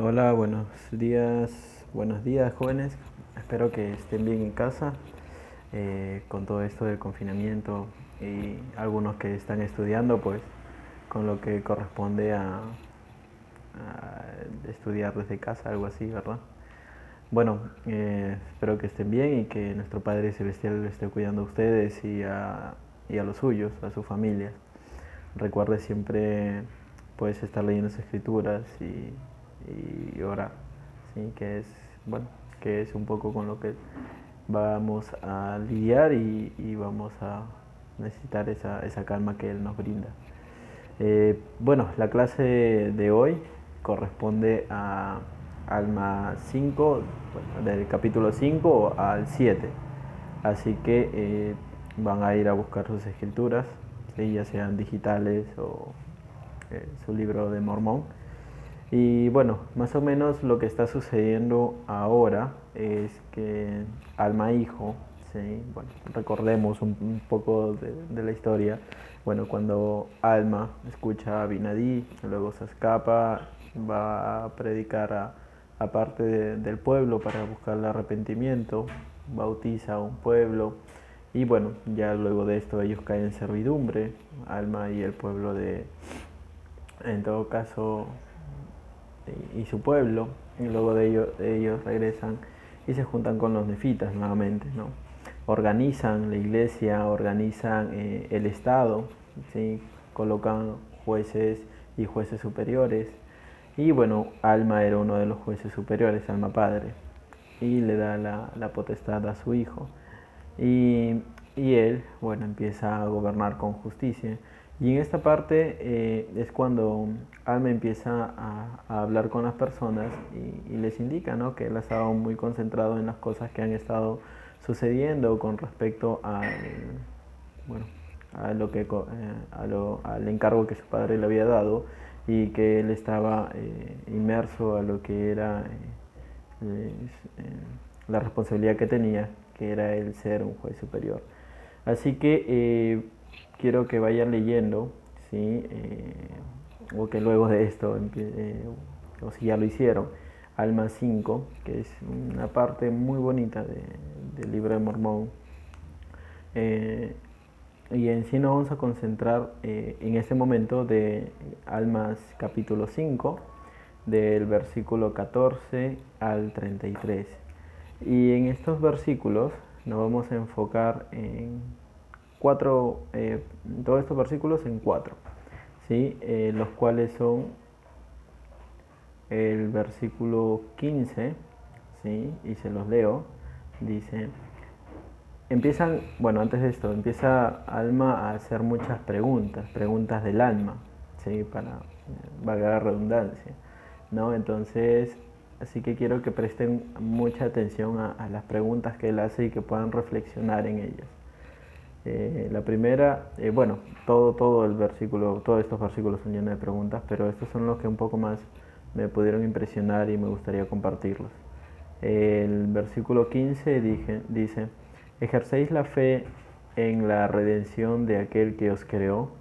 Hola, buenos días jóvenes. Espero que estén bien en casa con todo esto del confinamiento y algunos que están estudiando, pues con lo que corresponde a estudiar desde casa, algo así, ¿verdad? Bueno, espero que estén bien y que nuestro Padre Celestial esté cuidando a ustedes y a los suyos, a sus familias. Recuerde siempre puedes estar leyendo las escrituras y orar, ¿sí? Bueno, que es un poco con lo que vamos a lidiar y vamos a necesitar esa calma que Él nos brinda. Bueno, la clase de hoy corresponde a Alma 5, bueno, del capítulo 5 al 7. Así que van a ir a buscar sus escrituras, ¿sí? Ya sean digitales o su libro de Mormón. Y bueno, más o menos lo que está sucediendo ahora es que Alma Hijo, ¿sí? Bueno, recordemos un poco de la historia. Bueno, cuando Alma escucha a Binadí, luego se escapa, va a predicar a parte del pueblo para buscar el arrepentimiento, bautiza a un pueblo y bueno, ya luego de esto ellos caen en servidumbre, Alma y el pueblo en todo caso, y su pueblo, y luego de ellos regresan y se juntan con los nefitas nuevamente, ¿no? Organizan la iglesia, organizan el Estado, ¿sí? Colocan jueces y jueces superiores, y bueno, Alma era uno de los jueces superiores, Alma Padre, y le da la potestad a su hijo. Y, y él, bueno, empieza a gobernar con justicia. Y en esta parte es cuando Alma empieza a hablar con las personas y les indica, ¿no? Que él ha estado muy concentrado en las cosas que han estado sucediendo con respecto bueno, a lo que, al encargo que su padre le había dado y que él estaba inmerso a lo que era eh, la responsabilidad que tenía, que era el ser un juez superior. Así que quiero que vayan leyendo, ¿sí? O que luego de esto, o si ya lo hicieron, Alma 5, que es una parte muy bonita del libro de Mormón. Eh, y en sí nos vamos a concentrar en este momento de Almas capítulo 5, del versículo 14 al 33. Y en estos versículos nos vamos a enfocar en cuatro, todos estos versículos en cuatro, ¿sí? Los cuales son el versículo 15, ¿sí? Y se los leo, dice, antes de esto, empieza Alma a hacer muchas preguntas del alma, ¿sí? Para, valga la redundancia, ¿no? Entonces, así que quiero que presten mucha atención a las preguntas que él hace y que puedan reflexionar en ellas. La primera, bueno, todo el versículo, todos estos versículos son llenos de preguntas, pero estos son los que un poco más me pudieron impresionar y me gustaría compartirlos. El versículo 15 dice, ¿ejercéis la fe en la redención de aquel que os creó?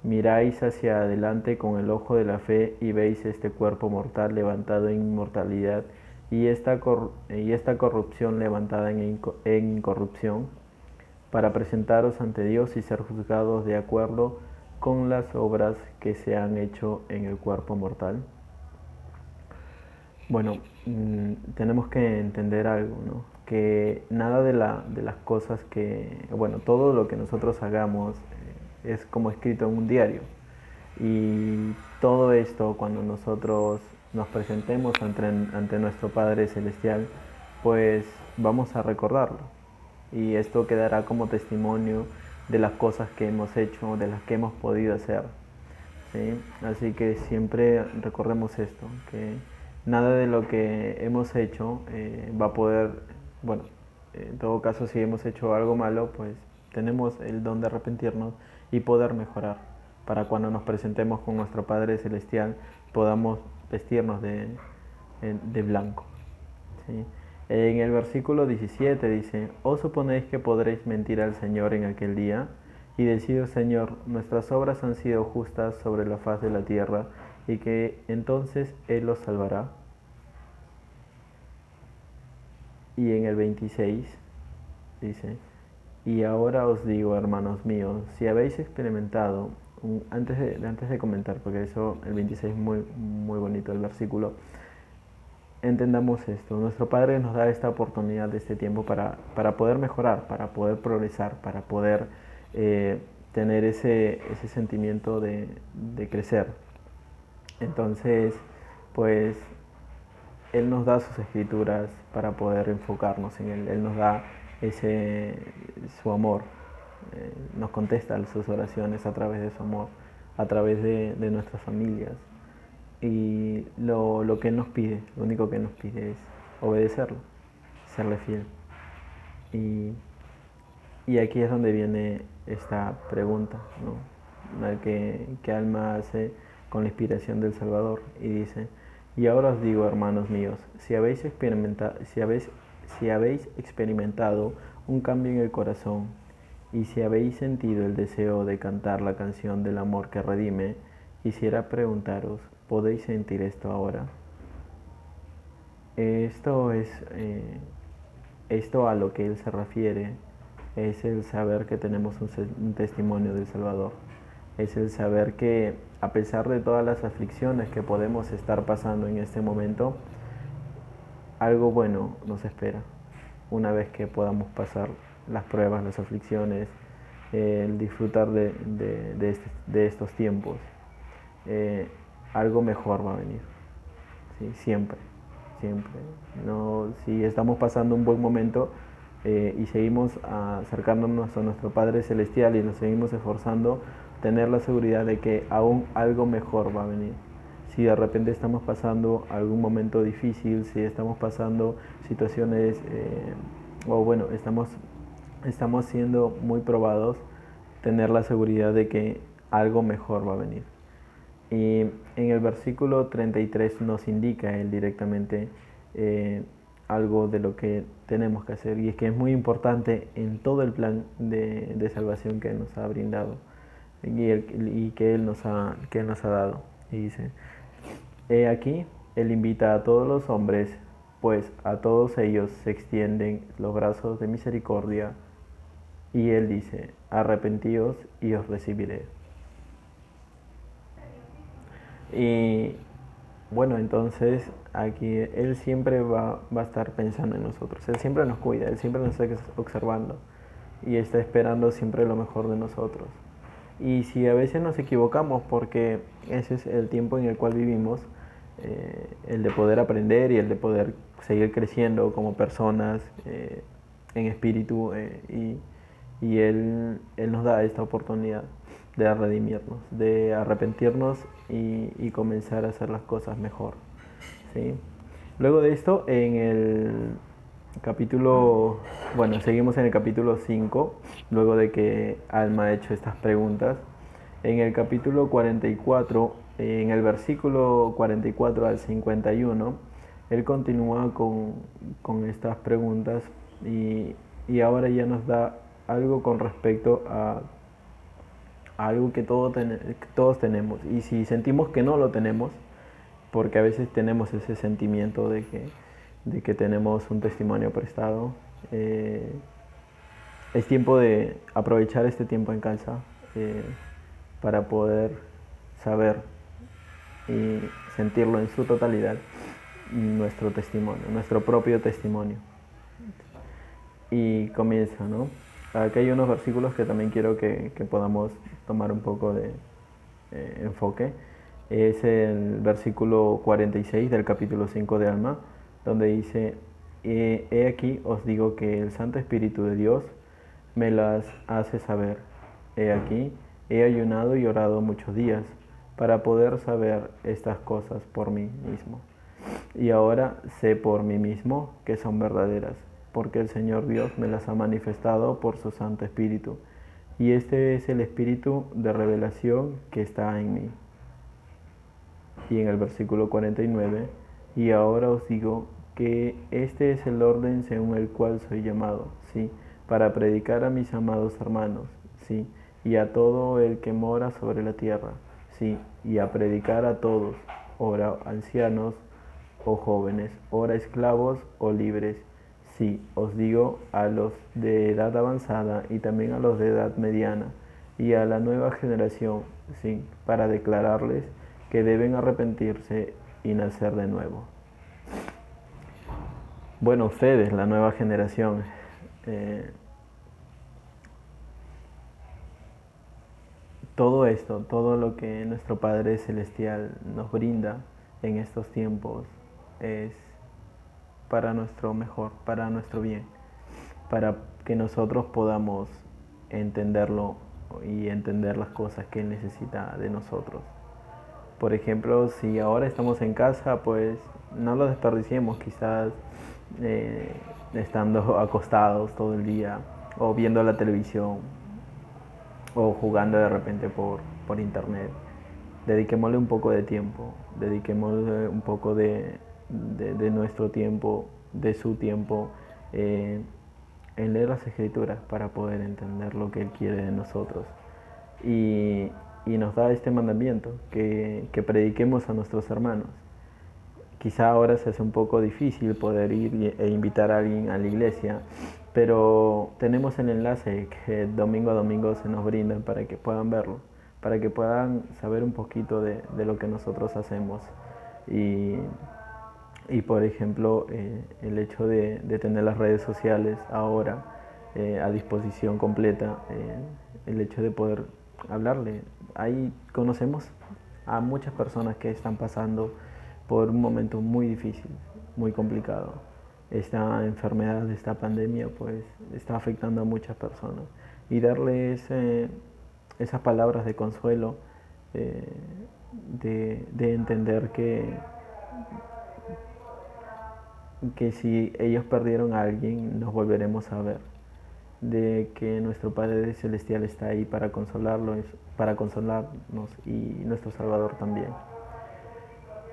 Miráis hacia adelante con el ojo de la fe y veis este cuerpo mortal levantado en inmortalidad y esta corrupción levantada en incorrupción, para presentaros ante Dios y ser juzgados de acuerdo con las obras que se han hecho en el cuerpo mortal. Bueno, tenemos que entender algo, ¿no? Que nada de las cosas bueno, todo lo que nosotros hagamos es como escrito en un diario. Y todo esto, cuando nosotros nos presentemos ante nuestro Padre Celestial, pues vamos a recordarlo. Y esto quedará como testimonio de las cosas que hemos hecho, de las que hemos podido hacer. ¿Sí? Así que siempre recordemos esto, que nada de lo que hemos hecho va a poder, bueno, en todo caso si hemos hecho algo malo, pues tenemos el don de arrepentirnos y poder mejorar para cuando nos presentemos con nuestro Padre Celestial podamos vestirnos de blanco. ¿Sí? En el versículo 17 dice, ¿os suponéis que podréis mentir al Señor en aquel día? Y decir, Señor, nuestras obras han sido justas sobre la faz de la tierra, y que entonces Él los salvará. Y en el 26 dice, y ahora os digo, hermanos míos, si habéis experimentado, antes de comentar, porque eso, el 26 es muy bonito el versículo, entendamos esto, nuestro Padre nos da esta oportunidad de este tiempo para poder mejorar, para poder progresar, para poder tener ese sentimiento de crecer. Entonces, pues Él nos da sus escrituras para poder enfocarnos en Él. Él nos da su amor, nos contesta sus oraciones a través de su amor, a través de nuestras familias. Y lo que Él nos pide, lo único que nos pide es obedecerlo, serle fiel. Y aquí es donde viene esta pregunta, ¿no? La que Alma hace con la inspiración del Salvador y dice, y ahora os digo, hermanos míos, si habéis experimentado un cambio en el corazón y si habéis sentido el deseo de cantar la canción del amor que redime, quisiera preguntaros, ¿podéis sentir esto ahora? Esto es esto a lo que él se refiere es el saber que tenemos un testimonio del Salvador. Es el saber que a pesar de todas las aflicciones que podemos estar pasando en este momento, algo bueno nos espera una vez que podamos pasar las pruebas, las aflicciones, el disfrutar de estos tiempos. Algo mejor va a venir, ¿sí? Siempre, siempre. No, si estamos pasando un buen momento y seguimos acercándonos a nuestro Padre Celestial y nos seguimos esforzando, tener la seguridad de que aún algo mejor va a venir. Si de repente estamos pasando algún momento difícil, si estamos pasando situaciones, o bueno, estamos siendo muy probados, tener la seguridad de que algo mejor va a venir. Y en el versículo 33 nos indica él directamente algo de lo que tenemos que hacer, y es que es muy importante en todo el plan de salvación que Él nos ha brindado y que Él nos ha dado. Y dice, he aquí, Él invita a todos los hombres, pues a todos ellos se extienden los brazos de misericordia, y Él dice, arrepentíos y os recibiré. Y bueno, entonces aquí Él siempre va a estar pensando en nosotros. Él siempre nos cuida, Él siempre nos está observando y está esperando siempre lo mejor de nosotros. Y si a veces nos equivocamos, porque ese es el tiempo en el cual vivimos, el de poder aprender y el de poder seguir creciendo como personas en espíritu, y él nos da esta oportunidad de redimirnos, de arrepentirnos y comenzar a hacer las cosas mejor, ¿sí? Luego de esto, en el capítulo, bueno, seguimos en el capítulo 5, luego de que Alma ha hecho estas preguntas. En el capítulo 44, en el versículo 44 al 51, él continúa con estas preguntas y ahora ya nos da algo con respecto a algo que todos tenemos. Y si sentimos que no lo tenemos, porque a veces tenemos ese sentimiento de que tenemos un testimonio prestado, es tiempo de aprovechar este tiempo en casa para poder saber y sentirlo en su totalidad, nuestro testimonio, nuestro propio testimonio. Y comienza, ¿no? Aquí hay unos versículos que también quiero que podamos tomar un poco de enfoque. Es el versículo 46 del capítulo 5 de Alma, donde dice, he aquí os digo que el Santo Espíritu de Dios me las hace saber. He aquí, he ayunado y orado muchos días para poder saber estas cosas por mí mismo. Y ahora sé por mí mismo que son verdaderas, porque el Señor Dios me las ha manifestado por su Santo Espíritu. Y este es el Espíritu de revelación que está en mí. Y en el versículo 49, y ahora os digo que este es el orden según el cual soy llamado, ¿sí? Para predicar a mis amados hermanos, ¿sí? Y a todo el que mora sobre la tierra, sí, y a predicar a todos, ora ancianos o jóvenes, ora esclavos o libres. Sí, os digo a los de edad avanzada y también a los de edad mediana y a la nueva generación, sí, para declararles que deben arrepentirse y nacer de nuevo. Bueno, ustedes, la nueva generación, eh, todo esto, todo lo que nuestro Padre Celestial nos brinda en estos tiempos es para nuestro mejor, para nuestro bien, para que nosotros podamos entenderlo y entender las cosas que Él necesita de nosotros. Por ejemplo, si ahora estamos en casa, pues no lo desperdiciemos, quizás eh, estando acostados todo el día o viendo la televisión o jugando de repente por internet. Dediquémosle un poco de tiempo, dediquémosle un poco de nuestro tiempo, de su tiempo, eh, en leer las escrituras para poder entender lo que Él quiere de nosotros. Y, y nos da este mandamiento, que prediquemos a nuestros hermanos. Quizá ahora se hace un poco difícil poder ir e invitar a alguien a la iglesia, pero tenemos el enlace que domingo a domingo se nos brinda para que puedan verlo, para que puedan saber un poquito de lo que nosotros hacemos. Y, y por ejemplo, el hecho de tener las redes sociales ahora a disposición completa, el hecho de poder hablarle. Ahí conocemos a muchas personas que están pasando por un momento muy difícil, muy complicado. Esta enfermedad, esta pandemia, pues está afectando a muchas personas. Y darles esas palabras de consuelo, eh, de entender que si ellos perdieron a alguien, nos volveremos a ver. De que nuestro Padre Celestial está ahí para consolarnos y nuestro Salvador también.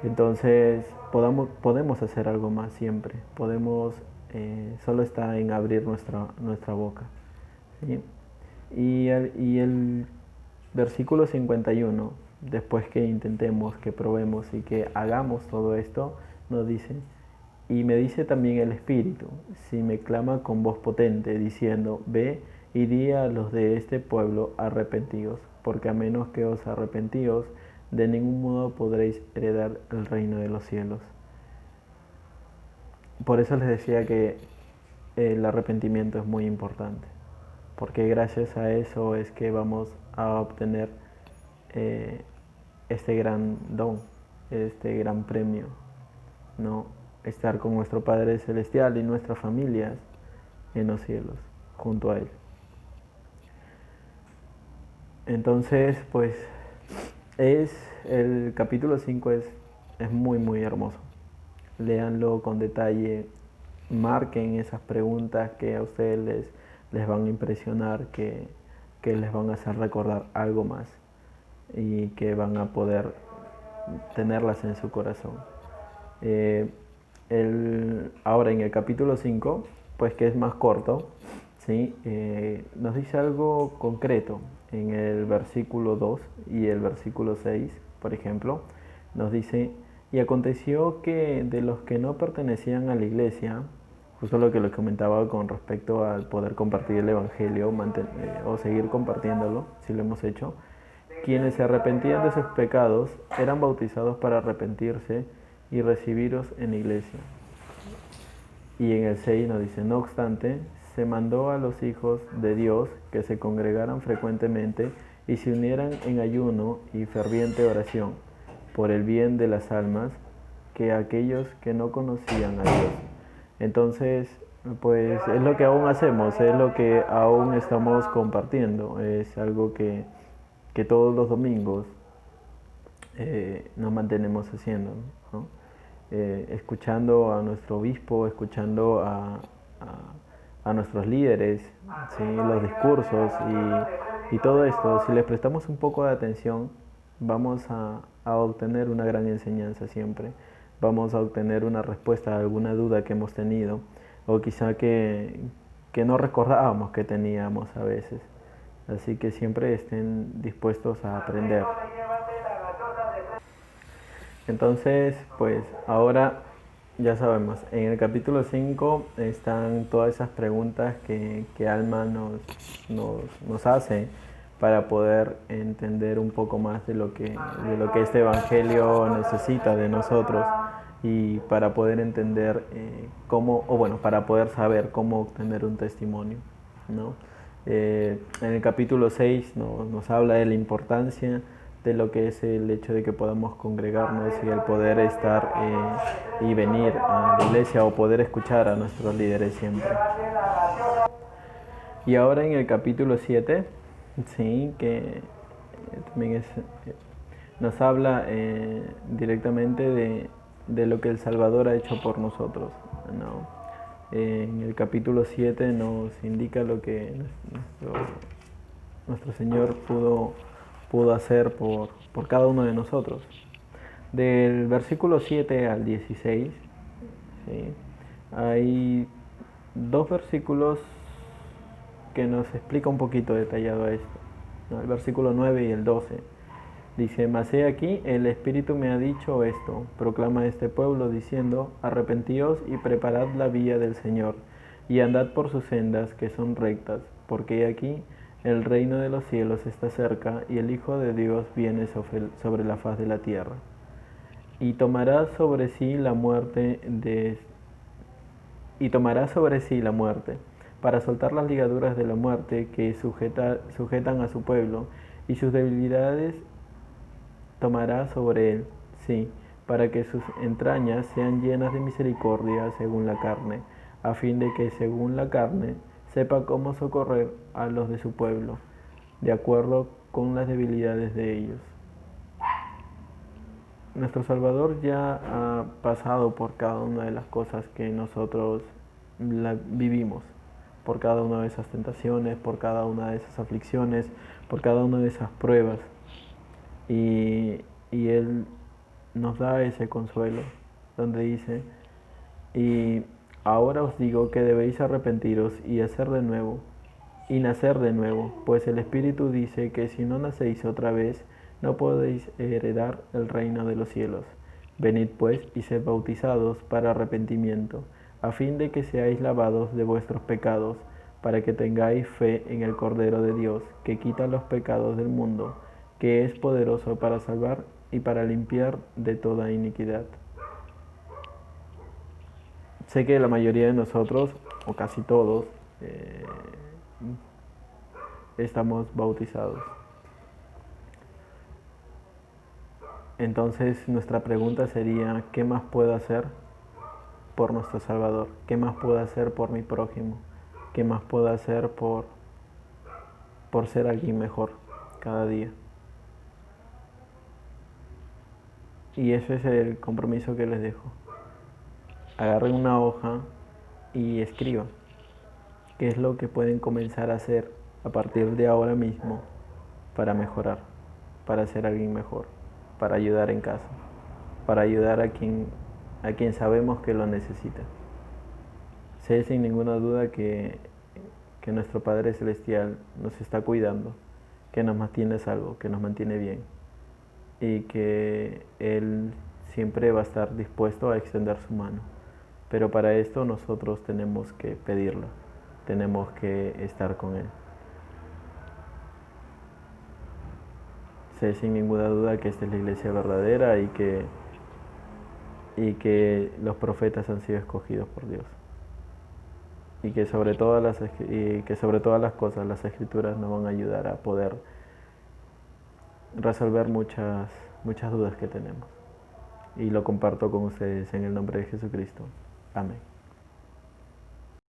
Entonces podemos hacer algo más siempre, solo está en abrir nuestra boca. ¿Sí? Y el versículo 51, después que intentemos, que probemos y que hagamos todo esto, nos dice: y me dice también el Espíritu, si me clama con voz potente, diciendo: ve y di a los de este pueblo, arrepentidos, porque a menos que os arrepentíos, de ningún modo podréis heredar el reino de los cielos. Por eso les decía que el arrepentimiento es muy importante, porque gracias a eso es que vamos a obtener eh, este gran don, este gran premio, ¿no? Estar con nuestro Padre Celestial y nuestras familias en los cielos, junto a Él. Entonces, pues, el capítulo 5 es muy, muy hermoso. Léanlo con detalle, marquen esas preguntas que a ustedes les van a impresionar, que les van a hacer recordar algo más y que van a poder tenerlas en su corazón. Ahora en el capítulo 5, pues que es más corto, ¿sí? Nos dice algo concreto. En el versículo 2 y el versículo 6, por ejemplo, nos dice: y aconteció que de los que no pertenecían a la iglesia, justo lo que les comentaba con respecto al poder compartir el Evangelio o seguir compartiéndolo, si lo hemos hecho, quienes se arrepentían de sus pecados eran bautizados para arrepentirse y recibiros en la iglesia. Y en el 6 nos dice: no obstante, se mandó a los hijos de Dios que se congregaran frecuentemente y se unieran en ayuno y ferviente oración por el bien de las almas, que aquellos que no conocían a Dios. Entonces, pues es lo que aún hacemos, es lo que aún estamos compartiendo, es algo que todos los domingos nos mantenemos haciendo, ¿no? Escuchando a nuestro obispo, escuchando a nuestros líderes, ¿sí? Los discursos y todo esto. Si les prestamos un poco de atención, vamos a obtener una gran enseñanza siempre. Vamos a obtener una respuesta a alguna duda que hemos tenido o quizá que no recordábamos que teníamos a veces. Así que siempre estén dispuestos a aprender. Entonces, pues ahora ya sabemos, en el capítulo 5 están todas esas preguntas que Alma nos hace para poder entender un poco más de lo que este Evangelio necesita de nosotros y para poder entender cómo, o bueno, para poder saber cómo obtener un testimonio, ¿no? En el capítulo 6 nos habla de la importancia de lo que es el hecho de que podamos congregarnos y el poder estar y venir a la iglesia o poder escuchar a nuestros líderes siempre. Y ahora en el capítulo 7, sí, que también nos habla directamente de lo que el Salvador ha hecho por nosotros, ¿no? En el capítulo 7 nos indica lo que nuestro Señor pudo hacer por cada uno de nosotros. Del versículo 7 al 16, ¿sí? Hay dos versículos que nos explica un poquito detallado esto, ¿no? El versículo 9 y el 12. Dice, mas he aquí, el Espíritu me ha dicho esto, proclama a este pueblo diciendo, arrepentíos y preparad la vía del Señor, y andad por sus sendas que son rectas, porque he aquí, el reino de los cielos está cerca, y el Hijo de Dios viene sobre la faz de la tierra. Y tomará sobre sí la muerte para soltar las ligaduras de la muerte que sujetan a su pueblo, y sus debilidades tomará sobre él, sí, para que sus entrañas sean llenas de misericordia según la carne, a fin de que según la carne sepa cómo socorrer a los de su pueblo, de acuerdo con las debilidades de ellos. Nuestro Salvador ya ha pasado por cada una de las cosas que nosotros vivimos, por cada una de esas tentaciones, por cada una de esas aflicciones, por cada una de esas pruebas. Y Él nos da ese consuelo, donde dice, y ahora os digo que debéis arrepentiros y hacer de nuevo, y nacer de nuevo, pues el Espíritu dice que si no nacéis otra vez, no podéis heredar el reino de los cielos. Venid pues y sed bautizados para arrepentimiento, a fin de que seáis lavados de vuestros pecados, para que tengáis fe en el Cordero de Dios, que quita los pecados del mundo, que es poderoso para salvar y para limpiar de toda iniquidad. Sé que la mayoría de nosotros, o casi todos, estamos bautizados. Entonces nuestra pregunta sería, ¿qué más puedo hacer por nuestro Salvador? ¿Qué más puedo hacer por mi prójimo? ¿Qué más puedo hacer por ser alguien mejor cada día? Y ese es el compromiso que les dejo. Agarren una hoja y escriban qué es lo que pueden comenzar a hacer a partir de ahora mismo para mejorar, para ser alguien mejor, para ayudar en casa, para ayudar a quien sabemos que lo necesita. Sé sin ninguna duda que nuestro Padre Celestial nos está cuidando, que nos mantiene salvo, que nos mantiene bien y que Él siempre va a estar dispuesto a extender su mano. Pero para esto nosotros tenemos que pedirlo, tenemos que estar con Él. Sé sin ninguna duda que esta es la iglesia verdadera y que los profetas han sido escogidos por Dios. Y que sobre todas las cosas las escrituras nos van a ayudar a poder resolver muchas dudas que tenemos. Y lo comparto con ustedes en el nombre de Jesucristo. Amén.